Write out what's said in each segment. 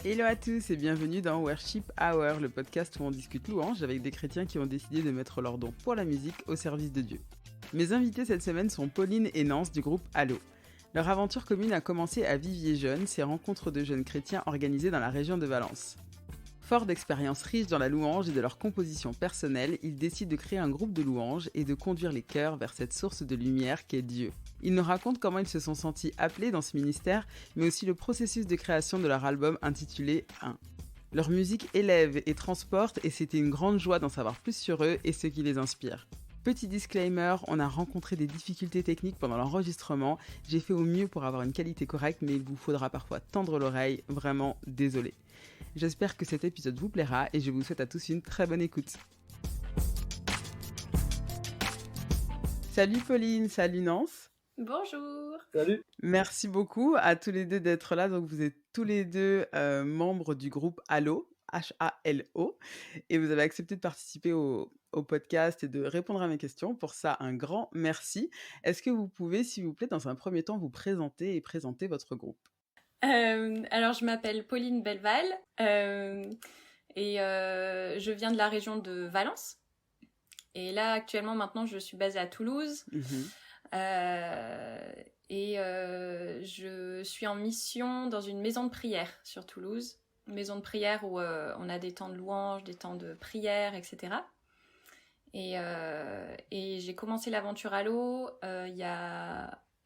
Hello à tous et bienvenue dans Worship Hour, le podcast où on discute louange avec des chrétiens qui ont décidé de mettre leur don pour la musique au service de Dieu. Mes invités cette semaine sont Pauline et Nance du groupe Allo. Leur aventure commune a commencé à Vivier Jeunes, ces rencontres de jeunes chrétiens organisées dans la région de Valence. Forts d'expériences riches dans la louange et de leur composition personnelle, ils décident de créer un groupe de louange et de conduire les chœurs vers cette source de lumière qu'est Dieu. Ils nous racontent comment ils se sont sentis appelés dans ce ministère, mais aussi le processus de création de leur album intitulé 1. Leur musique élève et transporte et c'était une grande joie d'en savoir plus sur eux et ce qui les inspire. Petit disclaimer, on a rencontré des difficultés techniques pendant l'enregistrement. J'ai fait au mieux pour avoir une qualité correcte, mais il vous faudra parfois tendre l'oreille. Vraiment, désolé. J'espère que cet épisode vous plaira et je vous souhaite à tous une très bonne écoute. Salut Pauline, salut Nance. Bonjour. Salut. Merci beaucoup à tous les deux d'être là. Donc vous êtes tous les deux membres du groupe Allo, H-A-L-O, et vous avez accepté de participer au podcast et de répondre à mes questions. Pour ça, un grand merci. Est-ce que vous pouvez, s'il vous plaît, dans un premier temps, vous présenter et présenter votre groupe ? Alors je m'appelle Pauline Belval et je viens de la région de Valence. Et là actuellement maintenant je suis basée à Toulouse. Je suis en mission dans une maison de prière sur Toulouse. Une maison de prière où on a des temps de louange, des temps de prière, etc. Et j'ai commencé l'aventure Allo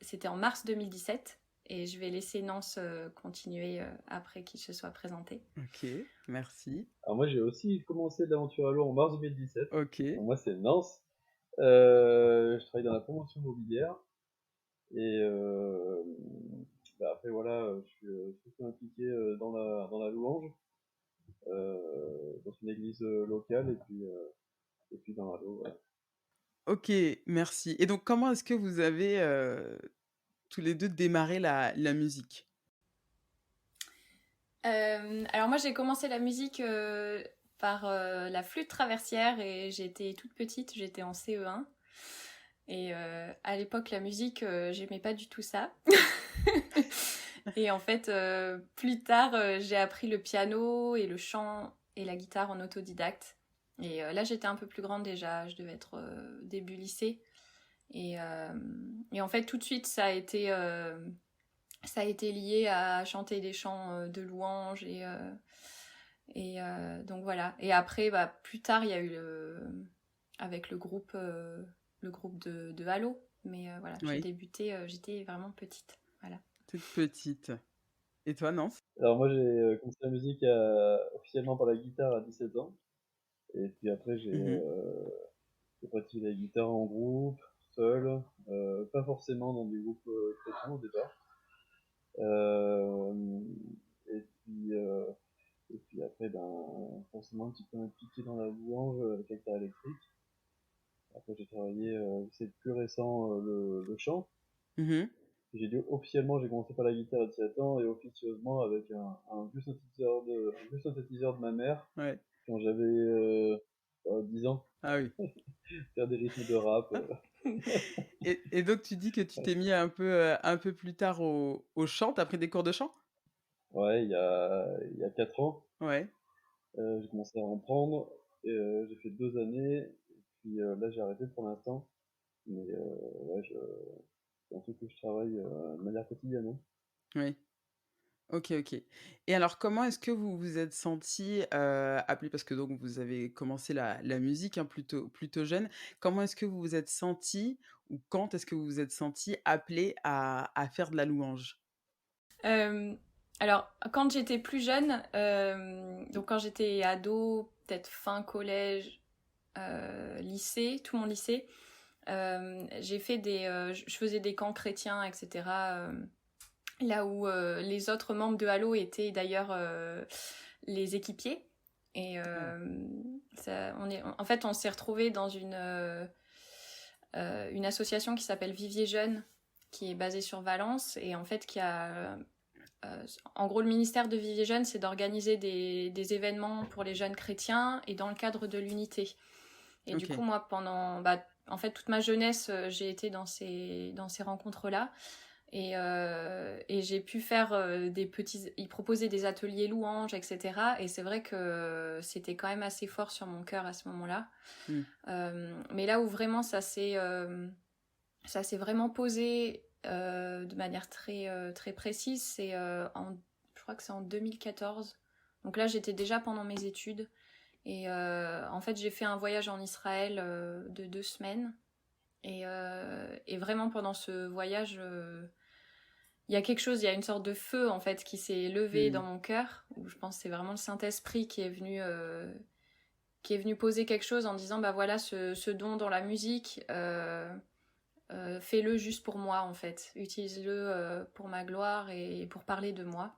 c'était en mars 2017. Et je vais laisser Nance continuer après qu'il se soit présenté. Ok, merci. Alors moi j'ai aussi commencé l'aventure Allo en mars 2017. Ok. Donc moi c'est Nance. Je travaille dans la promotion immobilière. Et après voilà, je suis surtout impliqué dans la louange, dans une église locale et puis dans Allo. Voilà. Ok, merci. Et donc comment est-ce que vous avez tous les deux démarré la musique ? Alors moi j'ai commencé la musique par la flûte traversière et j'étais toute petite, j'étais en CE1. Et à l'époque la musique j'aimais pas du tout ça. Et en fait plus tard j'ai appris le piano et le chant et la guitare en autodidacte. Et là j'étais un peu plus grande déjà, je devais être début lycée. Et en fait tout de suite ça a été lié à chanter des chants de louange et donc voilà. Et après, plus tard, il y a eu avec le groupe de Allo. Mais voilà, Oui. j'ai débuté, j'étais vraiment petite. Voilà. Toute petite. Et toi, Nance ? Alors moi j'ai commencé la musique officiellement par la guitare à 17 ans. Et puis après j'ai pratiqué la guitare en groupe, seul, pas forcément dans des groupes chrétiens au départ. Et puis après, forcément un petit peu impliqué dans la louange avec la guitare électrique. Après, j'ai travaillé, c'est plus récent, le chant. J'ai dit officiellement, j'ai commencé par la guitare à 17 ans et officieusement avec un vieux synthétiseur de ma mère quand j'avais 10 ans. Ah oui. Faire des rythmes de rap. Et donc tu dis que tu t'es mis un peu plus tard au chant, t'as pris des cours de chant ? Ouais, il y a 4 ans. Ouais. J'ai commencé à en prendre. J'ai fait 2 années. Et puis là, j'ai arrêté pour l'instant. Mais ouais, c'est un truc que je travaille de manière quotidienne. Hein. Oui. Ok. Et alors, comment est-ce que vous vous êtes senti appelé, parce que donc vous avez commencé la musique plutôt jeune. Comment est-ce que vous vous êtes senti, ou quand est-ce que vous vous êtes senti appelé à faire de la louange ? Alors, quand j'étais plus jeune, donc quand j'étais ado, peut-être fin collège, lycée, tout mon lycée, j'ai fait je faisais des camps chrétiens, etc. Là où les autres membres de Allo étaient d'ailleurs les équipiers. Et en fait, on s'est retrouvés dans une association qui s'appelle Vivier Jeunes, qui est basée sur Valence, et en fait qui a... en gros, le ministère de Vivier Jeunes, c'est d'organiser des événements pour les jeunes chrétiens et dans le cadre de l'unité. Et du coup, moi, pendant en fait toute ma jeunesse, j'ai été dans ces rencontres-là. Et j'ai pu faire ils proposaient des ateliers louanges, etc. Et c'est vrai que c'était quand même assez fort sur mon cœur à ce moment-là. Mais là où vraiment ça s'est vraiment posé de manière très précise, c'est je crois que c'est en 2014. Donc là, j'étais déjà pendant mes études. Et en fait, j'ai fait un voyage en Israël de 2 semaines. Et vraiment, pendant ce voyage, il y a quelque chose, il y a une sorte de feu, en fait, qui s'est levé dans mon cœur. Où je pense que c'est vraiment le Saint-Esprit qui est venu poser quelque chose en disant, bah voilà, ce don dans la musique, fais-le juste pour moi, en fait. Utilise-le pour ma gloire et pour parler de moi.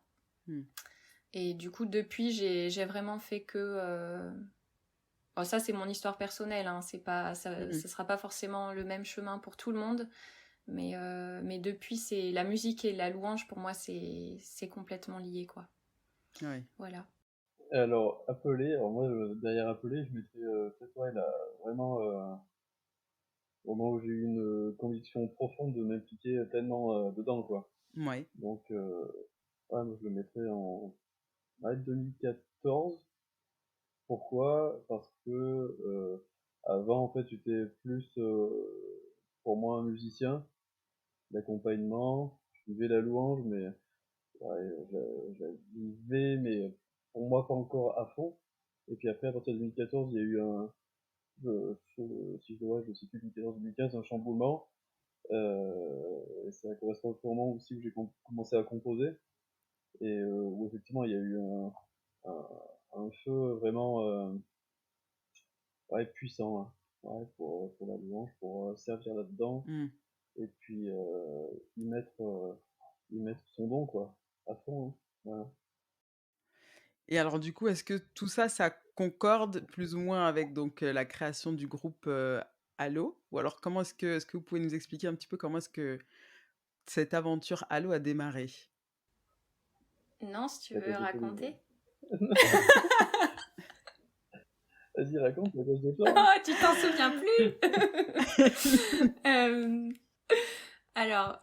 Et du coup, depuis, j'ai vraiment fait que... Bon, ça, c'est mon histoire personnelle, hein. C'est pas, ça sera pas forcément le même chemin pour tout le monde. Mais depuis, c'est la musique et la louange, pour moi, c'est complètement lié, quoi. Ouais. Voilà. Alors, alors moi, derrière Appelé, je mettrais peut-être là, vraiment au moment où j'ai eu une conviction profonde de m'impliquer pleinement dedans, quoi. Ouais. Donc, moi, je le mettrais en 2014. Pourquoi? Parce que avant, en fait, j'étais plus, pour moi, un musicien d'accompagnement. Je vivais la louange, mais ouais, je la vivais, mais pour moi, pas encore à fond. Et puis après, à partir de 2014, il y a eu si je le vois, je le situe 2014-2015, un chamboulement. Et ça correspond au moment aussi où j'ai commencé à composer. Et où effectivement, il y a eu un feu vraiment puissant, hein. Ouais, pour la louange, pour servir là-dedans. Et puis y mettre son don, quoi, à fond, hein. Voilà. Et alors du coup, est-ce que tout ça, ça concorde plus ou moins avec donc la création du groupe Allo? Ou alors comment est-ce que vous pouvez nous expliquer un petit peu comment est-ce que cette aventure Allo a démarré? Non, si tu veux raconter. Vas-y, raconte, à cause de toi. Oh, tu t'en souviens plus. Alors,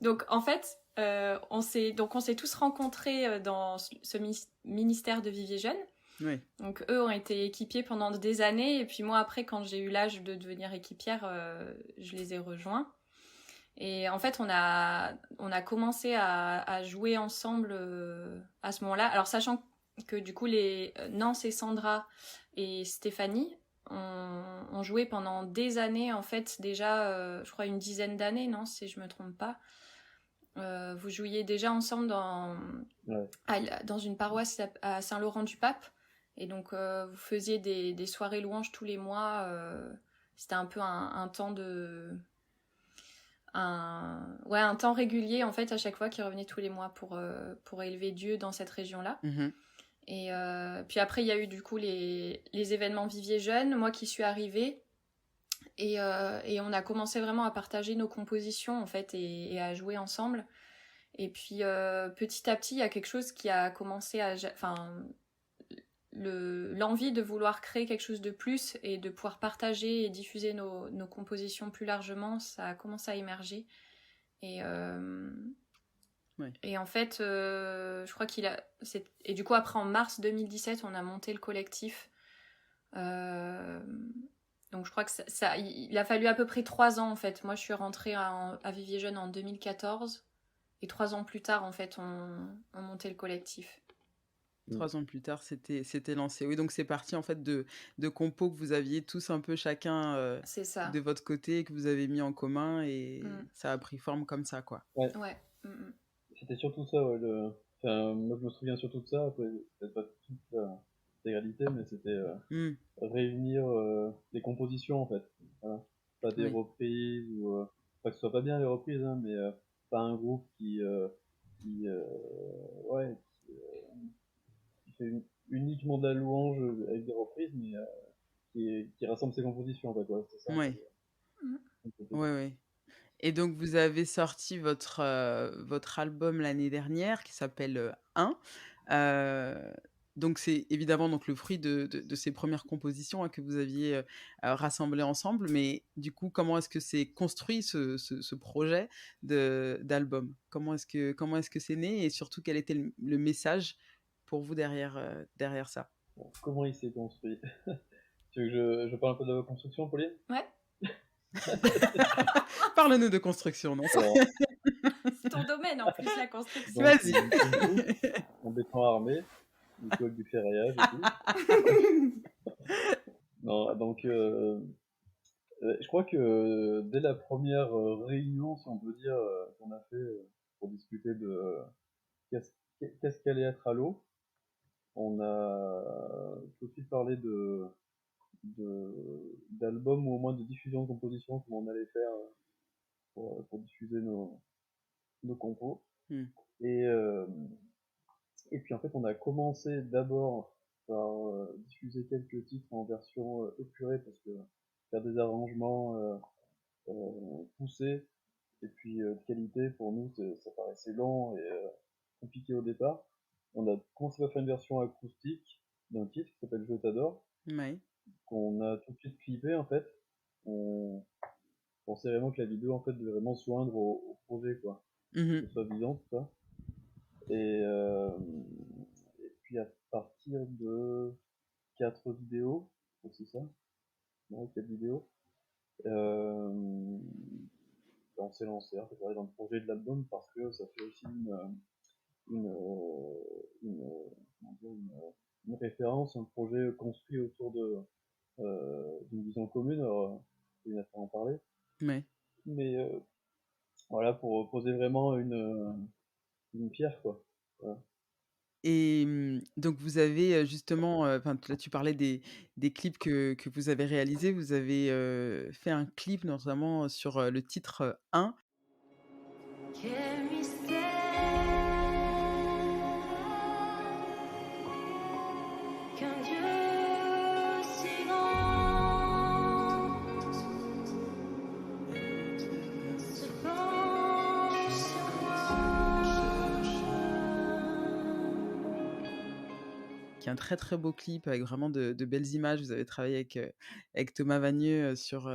donc en fait, on s'est tous rencontrés dans ce ministère de Vivier Jeunes. Oui. Donc eux ont été équipiers pendant des années, et puis moi après, quand j'ai eu l'âge de devenir équipière, je les ai rejoints. Et en fait, on a commencé à jouer ensemble à ce moment-là. Alors sachant que du coup, les Nance et Sandra et Stéphanie ont joué pendant des années, en fait, déjà, je crois une dizaine d'années, non, si je me trompe pas. Vous jouiez déjà ensemble dans une paroisse à Saint-Laurent-du-Pape. Et donc, vous faisiez des soirées louanges tous les mois. C'était un peu un temps un temps régulier, en fait, à chaque fois, qui revenait tous les mois pour élever Dieu dans cette région-là. Et puis après, il y a eu du coup les événements Vivier Jeunes, moi qui suis arrivée. Et on a commencé vraiment à partager nos compositions, en fait, et à jouer ensemble. Et puis, petit à petit, il y a quelque chose qui a commencé à... Enfin, l'envie de vouloir créer quelque chose de plus et de pouvoir partager et diffuser nos compositions plus largement, ça a commencé à émerger. Et en fait, je crois et du coup, après, en mars 2017, on a monté le collectif. Donc, je crois que il a fallu à peu près 3 ans, en fait. Moi, je suis rentrée à Vivier Jeunes en 2014. Et 3 ans plus tard, en fait, on montait le collectif. 3 ans plus tard, c'était lancé. Oui, donc c'est parti en fait de compos que vous aviez tous un peu chacun de votre côté et que vous avez mis en commun et ça a pris forme comme ça, quoi. Ouais. C'était surtout ça, ouais, enfin, moi je me souviens surtout de ça, après peut-être pas toute l'intégralité, mais c'était réunir les compositions en fait. Voilà. Pas des reprises, ou pas que ce soit pas bien les reprises, hein, mais pas un groupe qui fait uniquement de la louange avec des reprises, mais qui rassemble ses compositions en fait. Ouais, c'est ça. Ouais. Et donc vous avez sorti votre album l'année dernière qui s'appelle 1. donc c'est évidemment donc le fruit de ces premières compositions, hein, que vous aviez, rassemblées ensemble. Mais du coup, comment est-ce que c'est construit ce projet d'album? Comment est-ce que c'est né et surtout quel était le message pour vous derrière ça? Bon, comment il s'est construit? Tu veux que je parle un peu de la construction, Pauline? Ouais. Parle-nous de construction, non? Alors, C'est ton domaine en plus, la construction. donc, Vas-y. en béton armé, du coup avec du ferraillage et tout. Non, donc je crois que dès la première réunion, si on peut dire, qu'on a fait pour discuter de qu'est-ce qu'allait être Halo, on a tout de suite parlé d'albums ou au moins de diffusion de compositions, comment on allait faire pour diffuser nos compos. Et, et puis en fait, on a commencé d'abord par diffuser quelques titres en version épurée parce que faire des arrangements poussés et puis de qualité, pour nous, ça paraissait long et compliqué au départ. On a commencé à faire une version acoustique d'un titre qui s'appelle Je t'adore, qu'on a tout de suite clippé en fait. On pensait vraiment que la vidéo en fait devait vraiment se joindre au projet, quoi. Que ce soit visuel, tout ça. Et puis à partir de 4 vidéos, c'est ça? Ouais, 4 vidéos. On s'est lancé en fait, dans le projet de l'album parce que ça fait aussi une, une référence, un projet construit autour d'une vision commune. Alors, il a pas en parler. Mais voilà, pour poser vraiment une pierre, quoi. Voilà. Et donc vous avez, justement, enfin là tu parlais des clips que vous avez réalisés. Vous avez, fait un clip notamment sur, le titre, 1. Quel mystère, qu'un Dieu si grand se penche sur moi. Qui est un très, très beau clip avec vraiment de belles images. Vous avez travaillé avec Thomas Vagneux, sur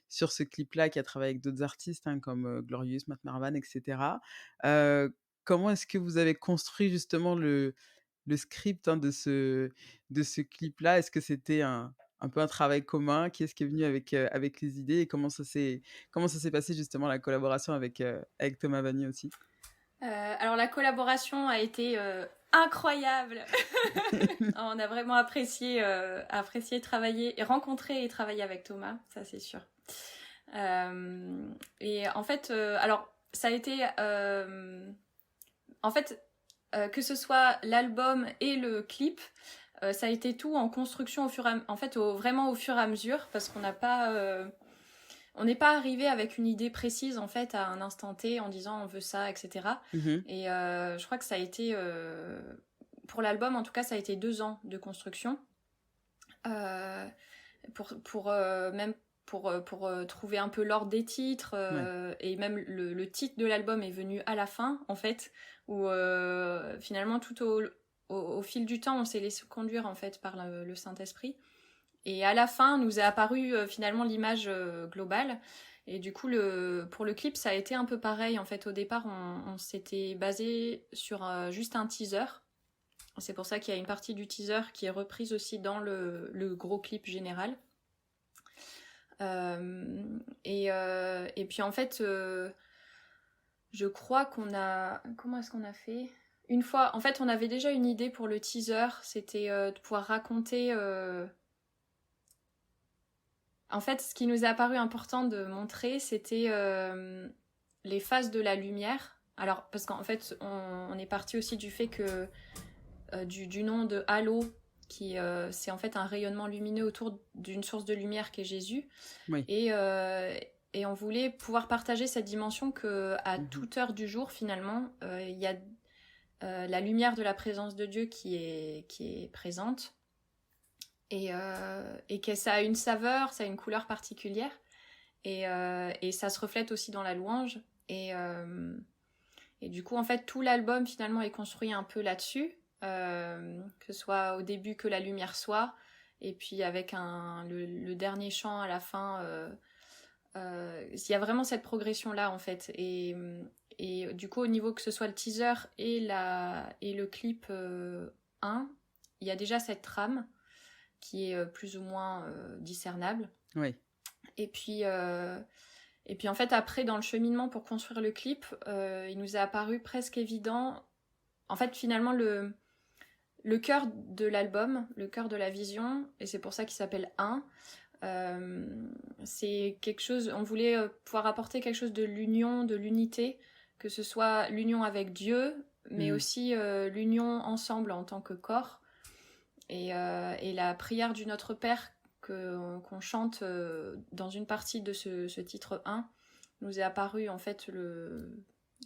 ce clip-là, qui a travaillé avec d'autres artistes, hein, comme, Glorious, Matt Marvan et cetera. Comment est-ce que vous avez construit justement le script, hein, de ce clip-là? Est-ce que c'était un peu un travail commun? Qui est-ce qui est venu avec les idées et comment ça s'est passé justement la collaboration avec Thomas Vagneux aussi? Alors la collaboration a été incroyable. On a vraiment apprécié travailler, rencontrer et travailler avec Thomas, ça c'est sûr. Et en fait, alors ça a été, en fait, que ce soit l'album et le clip, ça a été tout en construction vraiment au fur et à mesure, parce qu'on n'a pas, on n'est pas arrivé avec une idée précise en fait à un instant T en disant on veut ça, etc. Et je crois que ça a été, pour l'album en tout cas, ça a été 2 ans de construction. Pour trouver un peu l'ordre des titres, et même le titre de l'album est venu à la fin en fait, où finalement tout au fil du temps on s'est laissé conduire en fait par le Saint-Esprit, et à la fin nous est apparue finalement l'image globale. Et du coup pour le clip ça a été un peu pareil en fait. Au départ on s'était basé sur juste un teaser. C'est pour ça qu'il y a une partie du teaser qui est reprise aussi dans le gros clip général. Et puis en fait, je crois qu'on a... Comment est-ce qu'on a fait ? Une fois, en fait, on avait déjà une idée pour le teaser, c'était de pouvoir raconter... En fait, ce qui nous a paru important de montrer, c'était les phases de la lumière. Alors, parce qu'en fait, on est parti aussi du fait que... du nom de Halo, qui c'est en fait un rayonnement lumineux autour d'une source de lumière qui est Jésus. Et on voulait pouvoir partager cette dimension qu'à toute heure du jour finalement il y a la lumière de la présence de Dieu qui est présente, et que ça a une saveur, ça a une couleur particulière, et ça se reflète aussi dans la louange, et du coup en fait tout l'album finalement est construit un peu là-dessus. que ce soit au début que la lumière soit, et puis avec le dernier chant à la fin. Il y a vraiment cette progression-là, en fait. Et du coup, au niveau que ce soit le teaser et le clip 1, il y a déjà cette trame qui est plus ou moins discernable. Oui. Et puis, en fait, après, dans le cheminement pour construire le clip, il nous est apparu presque évident. En fait, finalement, le cœur de l'album, le cœur de la vision, et c'est pour ça qu'il s'appelle 1, c'est quelque chose, on voulait pouvoir apporter quelque chose de l'union, de l'unité, que ce soit l'union avec Dieu, mais aussi l'union ensemble en tant que corps, et la prière du Notre Père qu'on chante dans une partie de ce titre 1 nous est apparu en fait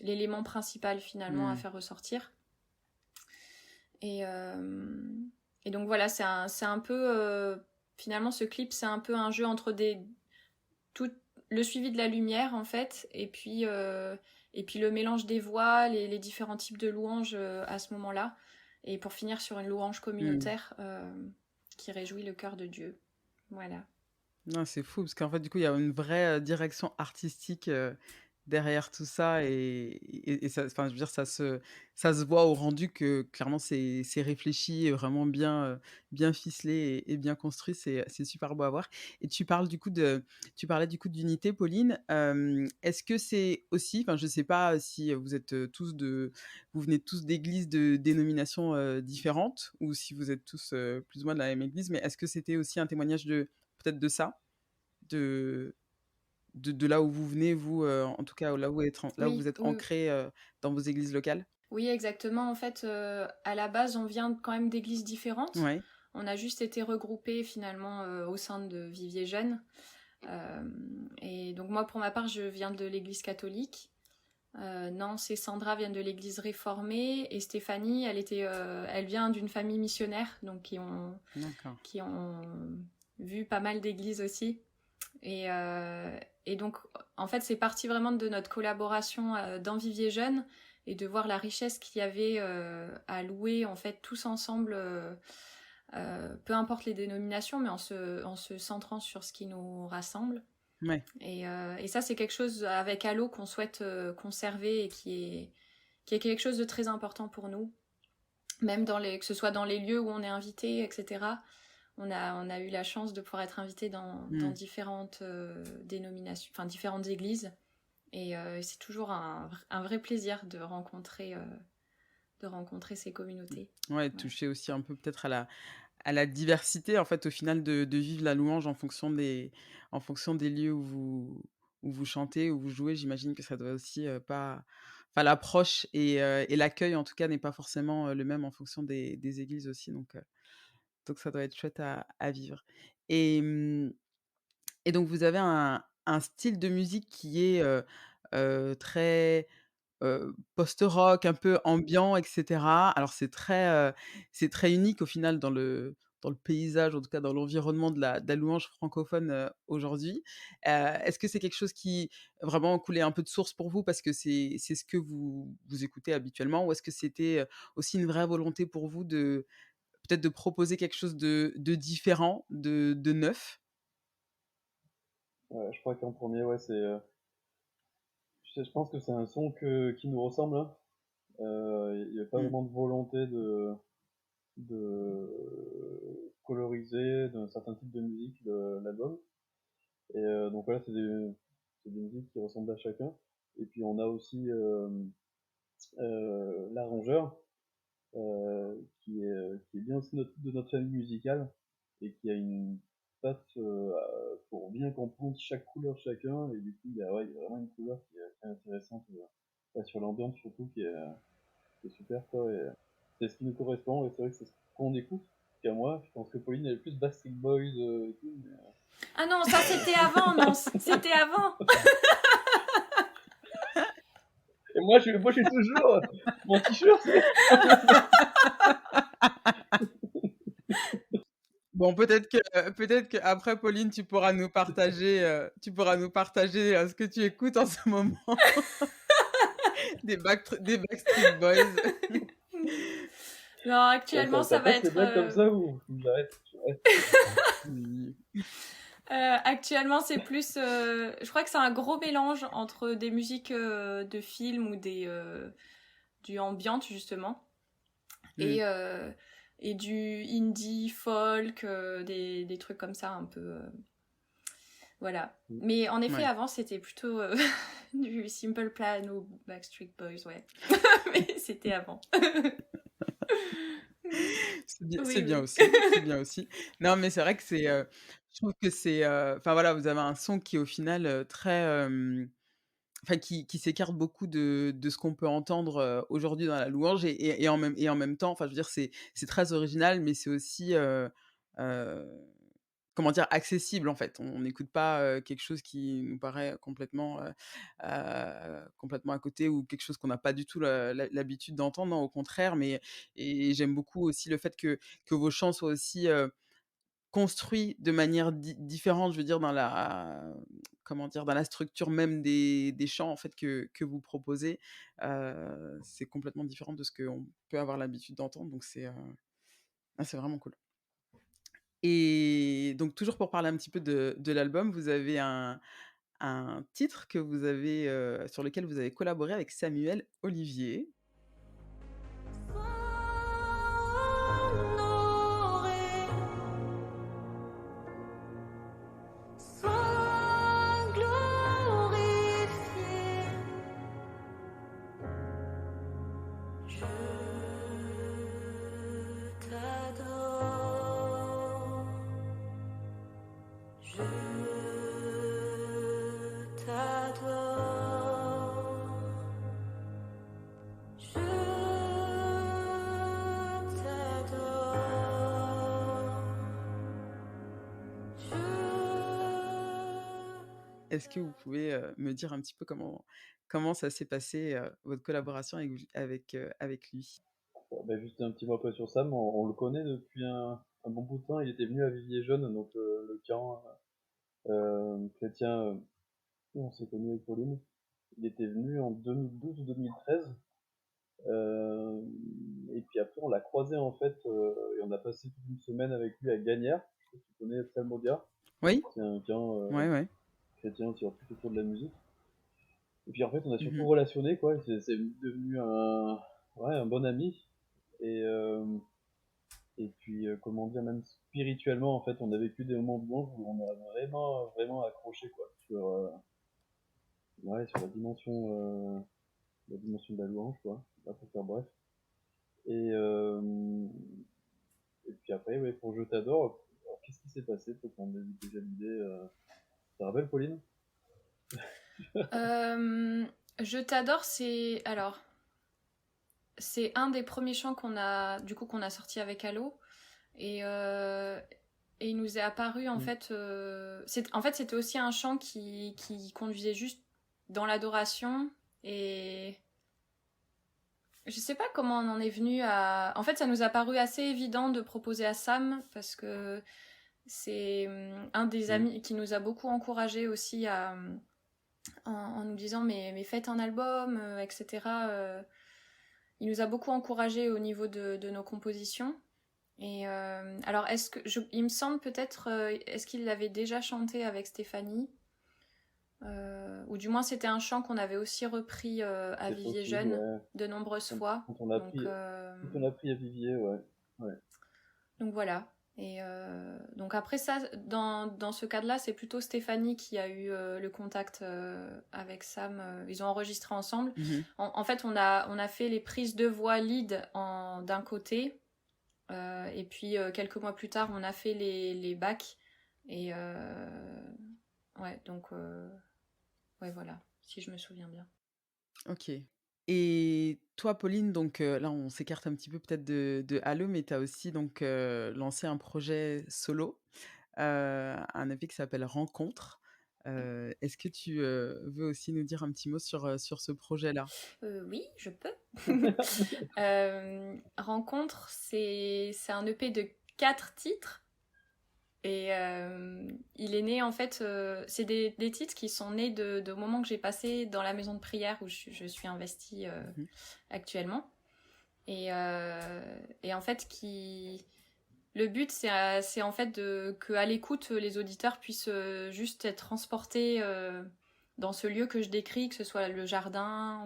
l'élément principal finalement à faire ressortir. Et donc voilà, c'est un peu finalement ce clip, c'est un peu un jeu entre tout le suivi de la lumière en fait, et puis le mélange des voix, les différents types de louanges à ce moment-là, et pour finir sur une louange communautaire qui réjouit le cœur de Dieu. Voilà. Non, c'est fou, parce qu'en fait, du coup, il y a une vraie direction artistique derrière tout ça, et ça, enfin, je veux dire, ça se voit au rendu que clairement c'est réfléchi et vraiment bien, bien ficelé et bien construit. C'est super beau à voir. Et tu parlais du coup d'unité, Pauline. Est-ce que c'est aussi, enfin, je sais pas si vous êtes vous venez tous d'églises de dénominations différentes, ou si vous êtes tous plus ou moins de la même église, mais est-ce que c'était aussi un témoignage peut-être de ça, de là où vous venez, vous, en tout cas, là où vous êtes ancrés dans vos églises locales? Oui, exactement. En fait, à la base, on vient quand même d'églises différentes. Ouais. On a juste été regroupés finalement au sein de Vivier Jeunes. Et donc moi, pour ma part, je viens de l'église catholique. Nance et Sandra viennent de l'église réformée. Et Stéphanie, elle vient d'une famille missionnaire, donc qui ont vu pas mal d'églises aussi. Et donc, en fait, c'est parti vraiment de notre collaboration dans Vivier Jeunes, et de voir la richesse qu'il y avait à louer, en fait, tous ensemble, peu importe les dénominations, mais en se centrant sur ce qui nous rassemble. Ouais. Et ça, c'est quelque chose avec Allo qu'on souhaite conserver, et qui est quelque chose de très important pour nous. Même que ce soit dans les lieux où on est invité, etc., on a eu la chance de pouvoir être invité dans différentes dénominations, enfin différentes églises. Et c'est toujours un vrai plaisir de rencontrer ces communautés. Ouais, toucher aussi un peu peut-être à la diversité, en fait, au final, de vivre la louange en fonction des lieux où vous chantez, où vous jouez. J'imagine que ça doit aussi pas... Enfin, l'approche et l'accueil, en tout cas, n'est pas forcément le même en fonction des églises aussi. Donc ça doit être chouette à vivre. Et donc, vous avez un style de musique qui est très post-rock, un peu ambiant, et cetera. Alors c'est très unique au final dans le paysage, en tout cas dans l'environnement de la louange francophone aujourd'hui. Est-ce que c'est quelque chose qui vraiment coulait un peu de source pour vous parce que c'est ce que vous écoutez habituellement, ou est-ce que c'était aussi une vraie volonté pour vous de peut-être de proposer quelque chose de différent, de neuf? Je crois qu'en premier, ouais, je pense que c'est un son qui nous ressemble, hein. Il n'y a pas vraiment de volonté de coloriser d'un certain type de musique l'album. Et donc voilà, c'est des musiques qui ressemblent à chacun. Et puis on a aussi l'arrangeur, qui est bien aussi de notre famille musicale, et qui a une patte pour bien comprendre chaque couleur chacun. Et du coup, il y a vraiment une couleur qui est intéressante sur l'ambiance, surtout, qui est super, quoi. Et c'est ce qui nous correspond, et c'est vrai que c'est ce qu'on écoute. Qu'à moi, je pense que Pauline, elle est plus Backstreet Boys et tout. Mais, Ah non, ça c'était avant, non, c'était avant. Et moi, je suis toujours mon t-shirt. Bon, peut-être que après, Pauline, tu pourras nous partager ce que tu écoutes en ce moment. des Backstreet Boys. Non, actuellement, ça va passe les être... blagues comme ça ou j'arrête? Actuellement, c'est plus... je crois que c'est un gros mélange entre des musiques de films ou du ambient, justement. Et du indie, folk, des trucs comme ça, un peu... voilà. Mais en effet, avant, c'était plutôt du Simple Plan ou Backstreet Boys, ouais. Mais c'était avant. C'est bien aussi, c'est bien aussi. Non, mais c'est vrai que je trouve que c'est, enfin voilà, vous avez un son qui est au final, très, enfin qui s'écarte beaucoup de ce qu'on peut entendre, aujourd'hui dans la louange et en même temps, enfin je veux dire, c'est très original, mais c'est aussi, heu, comment dire? Accessible en fait. On n'écoute pas, quelque chose qui nous paraît complètement à côté ou quelque chose qu'on n'a pas du tout l'habitude d'entendre, non, au contraire, et j'aime beaucoup aussi le fait que vos chants soient aussi, construits de manière différente, je veux dire comment dire? Dans la structure même des chants en fait que vous proposez. C'est complètement différent de ce qu'on peut avoir l'habitude d'entendre, donc c'est vraiment cool. Et donc toujours pour parler un petit peu de l'album, vous avez un titre que vous avez, sur lequel vous avez collaboré avec Samuel Olivier. Sois glorifié, je t'adore, je t'adore, je Est-ce que vous pouvez, me dire un petit peu comment ça s'est passé, votre collaboration avec lui? Bah, juste un petit mot peu sur Sam, on le connaît depuis un bon bout de temps, il était venu à Vivier Jeune, donc le camp chrétien où on s'est connu avec Pauline. Il était venu en 2012 ou 2013. Et puis après, on l'a croisé en fait, et on a passé toute une semaine avec lui à Gagnères. Je sais pas si tu connais Psalmodia. Oui? C'est un camp Ouais. chrétien qui plus autour de la musique. Et puis en fait, on a surtout Mmh. relationné, quoi. C'est devenu un bon ami. Et, et puis, comment dire, même spirituellement, en fait, on a vécu des moments de louange où on a vraiment, vraiment accroché, quoi, sur la dimension de la louange, quoi. Là, pour faire bref. Et, et puis après, ouais, pour Je t'adore, alors, qu'est-ce qui s'est passé pour qu'on ait déjà l'idée Tu te rappelles, Pauline? Je t'adore, c'est un des premiers chants qu'on a sorti avec Allo, et il nous est apparu en fait, c'était aussi un chant qui conduisait juste dans l'adoration, et je sais pas comment on en est venu à... En fait, ça nous a paru assez évident de proposer à Sam, parce que c'est un des amis qui nous a beaucoup encouragé aussi en nous disant mais faites un album, etc. Il nous a beaucoup encouragé au niveau de nos compositions. Et alors, il me semble peut-être, est-ce qu'il l'avait déjà chanté avec Stéphanie, ou du moins c'était un chant qu'on avait aussi repris à Vivier Jeune de nombreuses fois. Quand on a pris à Vivier, ouais. Donc voilà. Et donc après ça, dans ce cadre-là, c'est plutôt Stéphanie qui a eu le contact avec Sam. Ils ont enregistré ensemble. Mmh. En fait, on a fait les prises de voix lead d'un côté. Et puis quelques mois plus tard, on a fait les backs. Et ouais, donc ouais, voilà, si je me souviens bien. OK. Et toi, Pauline, donc là, on s'écarte un petit peu peut-être de Allo, mais tu as aussi donc lancé un projet solo, un EP qui s'appelle Rencontre. Est-ce que tu, veux aussi nous dire un petit mot sur ce projet-là? Oui, je peux. Rencontre, c'est un EP de 4 titres. Et il est né en fait, c'est des titres qui sont nés de moments que j'ai passés dans la maison de prière où je suis investie Mmh. actuellement. et en fait le but c'est en fait que à l'écoute les auditeurs puissent juste être transportés dans ce lieu que je décris, que ce soit le jardin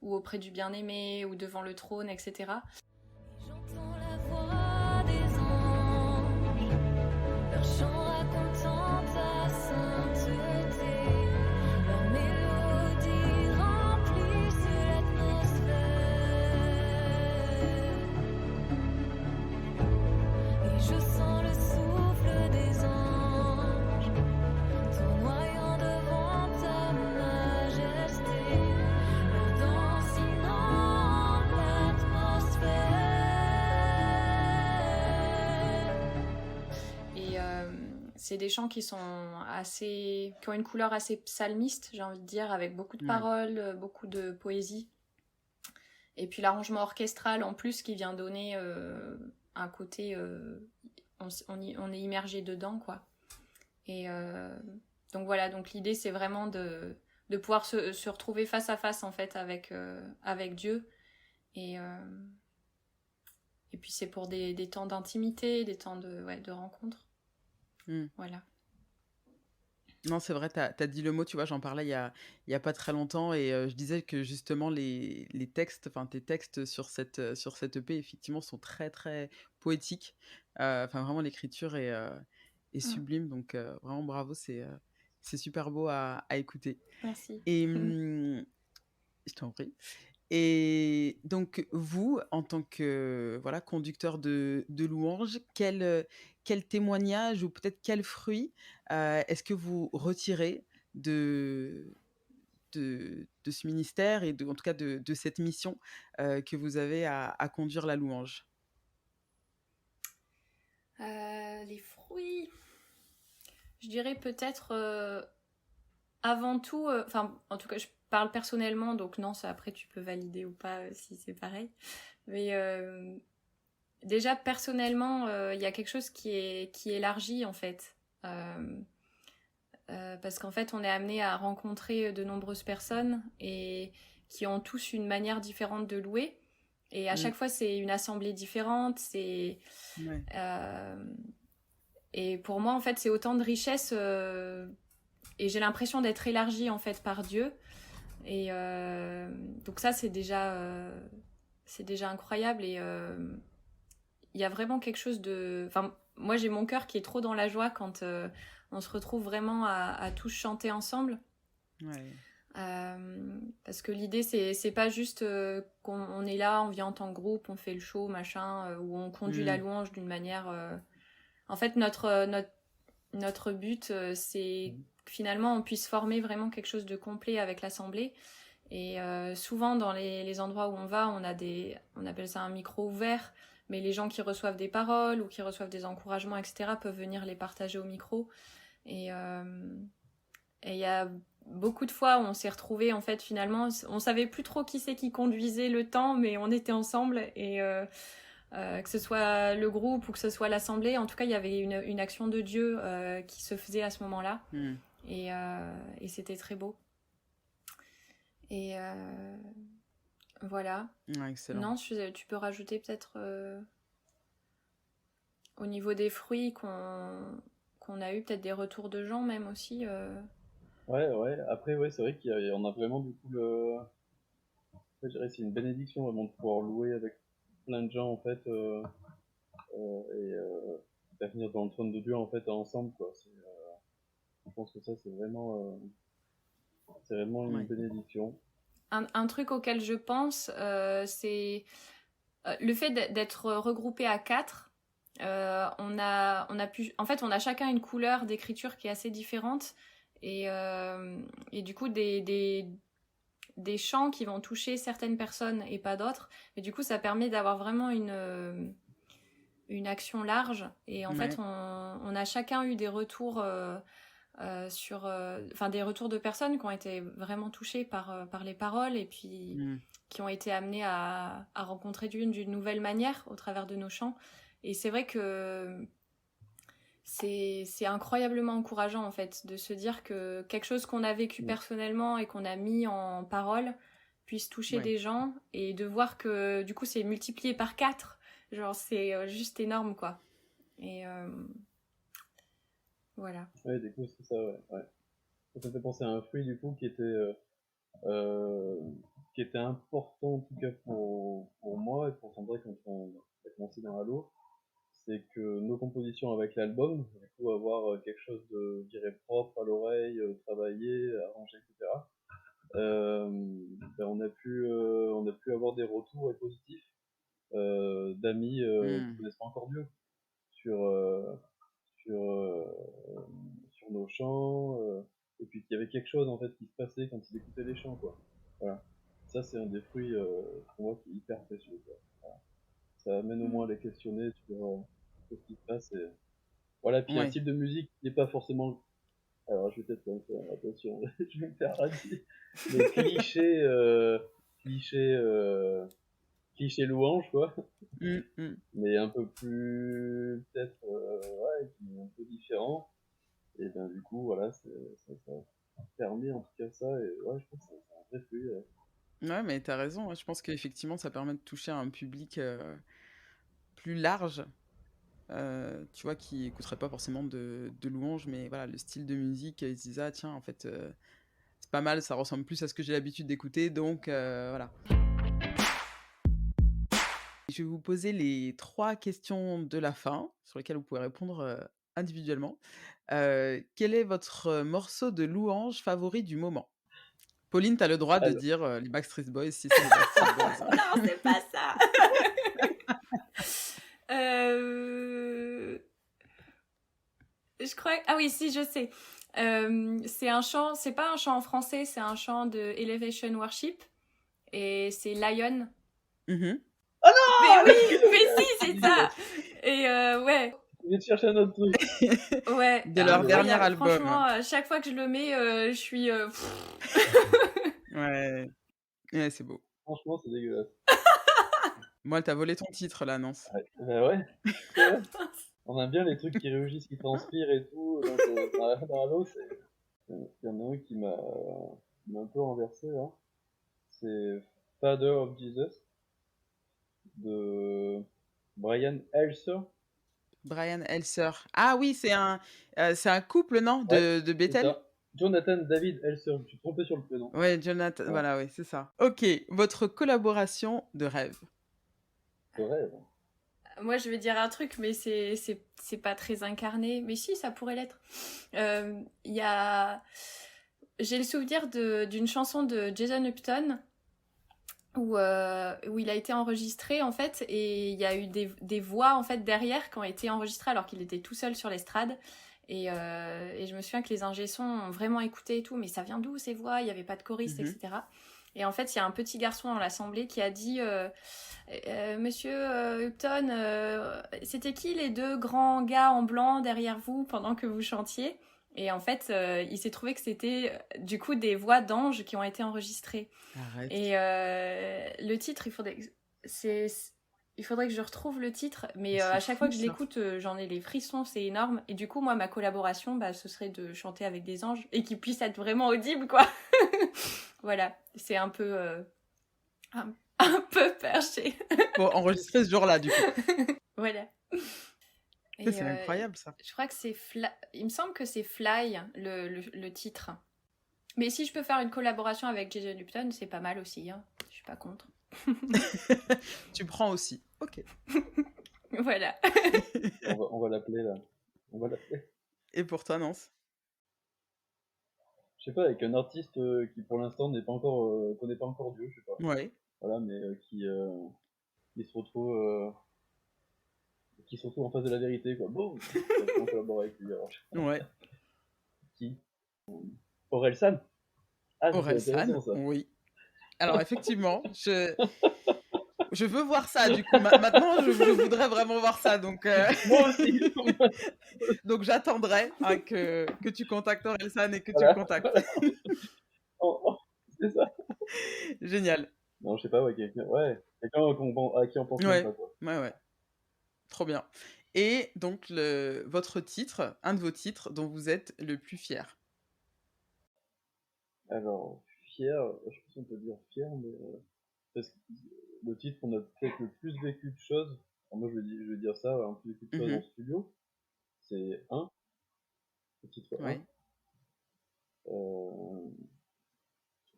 ou auprès du bien-aimé ou devant le trône, etc. J'entends la voix des anges, leur chant racontant ta sainteté, leur mélodie remplissent l'atmosphère. Et je sens le souffle des anges, tournoyant devant ta majesté, leur danse inonde l'atmosphère. Et c'est des chants qui ont une couleur assez psalmiste, j'ai envie de dire, avec beaucoup de paroles, beaucoup de poésie. Et puis l'arrangement orchestral en plus qui vient donner un côté, on est immergé dedans, quoi. Et donc voilà, donc l'idée c'est vraiment de pouvoir se retrouver face à face en fait avec Dieu. Et puis c'est pour des temps d'intimité, des temps de rencontre. Voilà. Non, c'est vrai, t'as dit le mot, tu vois, j'en parlais il y a pas très longtemps et je disais que justement les textes, enfin tes textes sur cette EP, effectivement, sont très très poétiques. Enfin, vraiment, l'écriture est sublime, donc vraiment bravo, c'est super beau à écouter. Merci. Et je t'en prie. Et donc, vous, en tant que conducteur de louanges, quel témoignage ou peut-être quel fruit est-ce que vous retirez de ce ministère et en tout cas de cette mission que vous avez à conduire la louange? Les fruits, je dirais peut-être avant tout, en tout cas je parle personnellement, donc non, ça après tu peux valider ou pas si c'est pareil, mais déjà personnellement il y a quelque chose qui élargit en fait, parce qu'en fait on est amené à rencontrer de nombreuses personnes et qui ont tous une manière différente de louer, et à chaque fois c'est une assemblée différente, et pour moi en fait c'est autant de richesse, et j'ai l'impression d'être élargie en fait par Dieu, et donc ça c'est déjà incroyable, et il y a vraiment quelque chose de... Enfin, moi j'ai mon cœur qui est trop dans la joie quand on se retrouve vraiment à tous chanter ensemble. Parce que l'idée c'est pas juste qu'on est là, on vient en tant que groupe, on fait le show machin, ou on conduit la louange d'une manière... En fait notre but c'est que finalement on puisse former vraiment quelque chose de complet avec l'assemblée. Et souvent dans les endroits où on va, on appelle ça un micro ouvert, mais les gens qui reçoivent des paroles ou qui reçoivent des encouragements, etc., peuvent venir les partager au micro. Et il y a beaucoup de fois où on s'est retrouvés, en fait, finalement, on savait plus trop qui c'est qui conduisait le temps, mais on était ensemble, et que ce soit le groupe ou que ce soit l'assemblée, en tout cas, il y avait une action de Dieu qui se faisait à ce moment-là. Et c'était très beau. Et voilà. Excellent. Non, tu peux rajouter peut-être au niveau des fruits qu'on a eu, peut-être des retours de gens même aussi. Ouais. Après, ouais, c'est vrai qu'on a vraiment du coup je dirais que c'est une bénédiction vraiment de pouvoir louer avec plein de gens en fait, et venir dans le trône de Dieu en fait ensemble, quoi. Je pense que ça c'est vraiment une bénédiction. Un truc auquel je pense, c'est le fait d'être regroupé à 4. On a pu, en fait, on a chacun une couleur d'écriture qui est assez différente, et du coup des chants qui vont toucher certaines personnes et pas d'autres. Mais du coup, ça permet d'avoir vraiment une action large. Et en fait, on a chacun eu des retours des retours de personnes qui ont été vraiment touchées par les paroles, et puis qui ont été amenées à rencontrer Dieu d'une nouvelle manière au travers de nos chants. Et c'est vrai que c'est incroyablement encourageant en fait de se dire que quelque chose qu'on a vécu personnellement et qu'on a mis en parole puisse toucher Ouais. des gens et de voir que du coup c'est multiplié par 4. Genre c'est juste énorme quoi. Et voilà. Ouais, du coup, c'est ça, ouais. Ça me fait penser à un fruit, du coup, euh, qui était important, en tout cas pour moi et pour Sandra quand on a commencé dans Halo. C'est que nos compositions avec l'album, du coup, avoir quelque chose de, je dirais, propre à l'oreille, travaillé, arrangé, etc. Ben on a pu avoir des retours positifs d'amis qui connaissent pas encore Dieu sur, sur, euh, sur nos chants, et puis qu'il y avait quelque chose en fait qui se passait quand ils écoutaient les chants, quoi. Voilà. Ça, c'est un des fruits pour moi qui est hyper précieux, quoi. Voilà. Ça amène au moins à les questionner sur ce qui se passe. Et... Voilà, puis un Ouais. type de musique qui n'est pas forcément. Alors, je vais peut-être faire attention, je vais me faire radis. Mais cliché louange, quoi. Mais un peu plus, peut-être, qui est un peu différent. Et ben, du coup, voilà, ça permet en tout cas ça. Et ouais, je pense que c'est un vrai fruit. Ouais, mais t'as raison. Ouais. Je pense qu'effectivement, ça permet de toucher un public plus large. Tu vois, qui écouterait pas forcément de louanges, mais voilà, le style de musique, ils se disent, ah tiens, en fait, c'est pas mal, ça ressemble plus à ce que j'ai l'habitude d'écouter, donc voilà. Je vais vous poser les 3 questions de la fin, sur lesquelles vous pouvez répondre individuellement. Quel est votre morceau de louange favori du moment? Pauline, t'as le droit de Alors, dire les Backstreet Boys si c'est les Backstreet Boys. Hein. Non, c'est pas ça. Je crois. Ah oui, si, je sais. C'est un chant. C'est pas un chant en français, c'est un chant de Elevation Worship. Et c'est Lion. Oh non! Mais oui, mais si, c'est ça. Et ouais. Je vais te chercher un autre truc. Ouais. De leur dernier incroyable. album. Franchement, chaque fois que je le mets, je suis. Ouais. Ouais, c'est beau. Franchement, c'est dégueulasse. Moi, t'as volé ton titre là, Nance. Ouais. Bah ouais. C'est vrai. On aime bien les trucs qui réagissent, qui transpirent et tout. Donc, dans Halo, il y en a un qui m'a un peu renversé là. C'est Father of Jesus de Brian Elser. Brian Elser. Ah oui, c'est un couple, non, Ouais, de c'est Bethel. ça. Jonathan David Elser. Je me suis trompé sur le prénom. Ouais, Jonathan. Ouais. Voilà, oui, c'est ça. Ok, votre collaboration de rêve. De rêve. Moi, je vais dire un truc, mais c'est pas très incarné. Mais si, ça pourrait l'être. Y a... J'ai le souvenir d'une chanson de Jason Upton où il a été enregistré, en fait, et il y a eu des voix, en fait, derrière qui ont été enregistrées alors qu'il était tout seul sur l'estrade. Et je me souviens que les ingé-sons ont vraiment écouté et tout, mais ça vient d'où ces voix? Il n'y avait pas de choriste, etc. Et en fait, il y a un petit garçon dans l'assemblée qui a dit Monsieur Upton, c'était qui les 2 grands gars en blanc derrière vous pendant que vous chantiez? Et en fait, il s'est trouvé que c'était du coup des voix d'anges qui ont été enregistrées. Arrête. Et le titre, il faudrait que je retrouve le titre, mais à chaque fois que je l'écoute, j'en ai les frissons, c'est énorme. Et du coup, moi, ma collaboration, ce serait de chanter avec des anges et qu'ils puissent être vraiment audibles, quoi. Voilà, c'est un peu un peu perché. Pour enregistrer ce jour-là, du coup. Voilà. Et c'est incroyable, ça. Je crois que c'est il me semble que c'est Fly, le titre. Mais si je peux faire une collaboration avec Jason Upton, c'est pas mal aussi, hein. Je suis pas contre. Tu prends aussi. Ok. Voilà. On va l'appeler là. On va l'appeler. Et pour toi, Nance? Je sais pas, avec un artiste qui pour l'instant n'est pas encore connaît pas encore Dieu, je sais pas. Ouais. Voilà, mais qui se retrouve en face de la vérité, quoi. Bon, on collabore avec lui alors. Ouais. Qui? Orelsan. Ah, c'est Orelsan, intéressant ça. oui. Alors effectivement, je veux voir ça, du coup. Maintenant, je voudrais vraiment voir ça, donc... Moi aussi. Donc j'attendrai que tu contactes Orelsan et que tu le contactes. Voilà. C'est ça. Génial. Non, je sais pas, quelqu'un à qui on pense Ouais. pas, quoi. Ouais. Trop bien. Et donc, votre titre, un de vos titres dont vous êtes le plus fier. Alors, fier, je sais pas si on peut dire fier, mais parce que le titre qu'on a peut-être le plus vécu de choses, alors moi je vais dire ça, un peu vécu de choses en studio, c'est 1, le titre 1.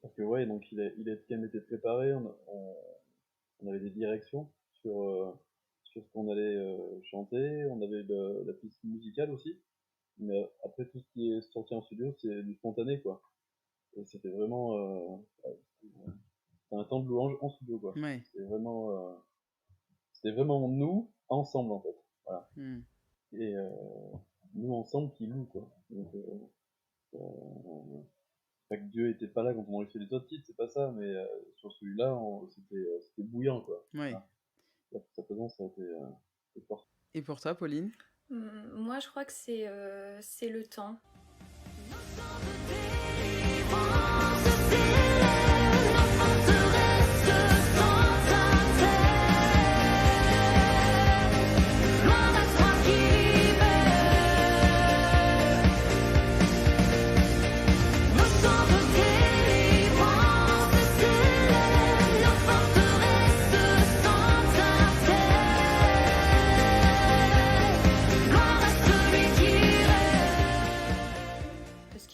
Parce que ouais, donc il a quand même été préparé, on avait des directions sur ce qu'on allait chanter, on avait la piste musicale aussi, mais après tout ce qui est sorti en studio, c'est du spontané quoi. Et c'était vraiment c'était un temps de louange en studio quoi. Ouais. C'était vraiment nous ensemble en fait. Voilà. Et nous ensemble qui louent quoi. Donc pas que Dieu était pas là quand on enregistrait les autres titres, c'est pas ça, mais sur celui-là, c'était bouillant quoi. Ouais. Voilà. Sa présence a été forte. Et pour toi, Pauline? Moi, je crois que c'est le temps.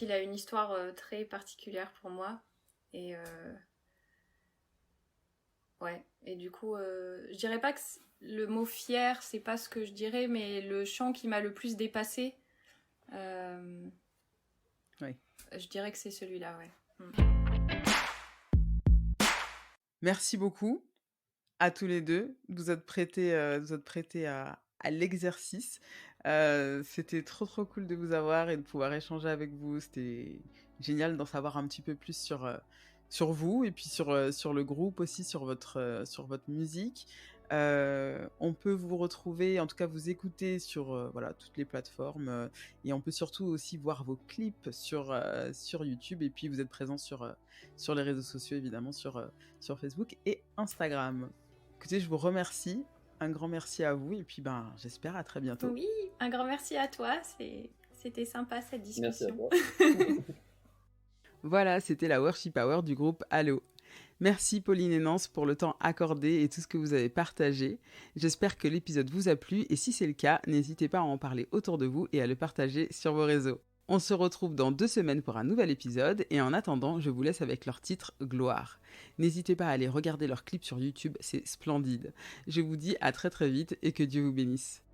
Il a une histoire très particulière pour moi et ouais, et du coup je dirais pas que le mot fier c'est pas ce que je dirais, mais le chant qui m'a le plus dépassé, ouais. Je dirais que c'est celui-là. Ouais. Merci beaucoup à tous les deux, vous êtes prêtés à l'exercice. C'était trop cool de vous avoir et de pouvoir échanger avec vous. C'était génial d'en savoir un petit peu plus sur vous et puis sur le groupe aussi, sur votre musique. On peut vous retrouver, en tout cas vous écouter sur toutes les plateformes et on peut surtout aussi voir vos clips sur YouTube, et puis vous êtes présents sur les réseaux sociaux évidemment, sur Facebook et Instagram. Écoutez, je vous remercie, un grand merci à vous et puis j'espère à très bientôt. Oui, un grand merci à toi, c'était sympa cette discussion. Merci à toi. Voilà, c'était la Worship Hour du groupe Allo. Merci Pauline et Nance pour le temps accordé et tout ce que vous avez partagé. J'espère que l'épisode vous a plu et si c'est le cas, n'hésitez pas à en parler autour de vous et à le partager sur vos réseaux. On se retrouve dans 2 semaines pour un nouvel épisode et en attendant, je vous laisse avec leur titre Gloire. N'hésitez pas à aller regarder leurs clips sur YouTube, c'est splendide. Je vous dis à très vite et que Dieu vous bénisse.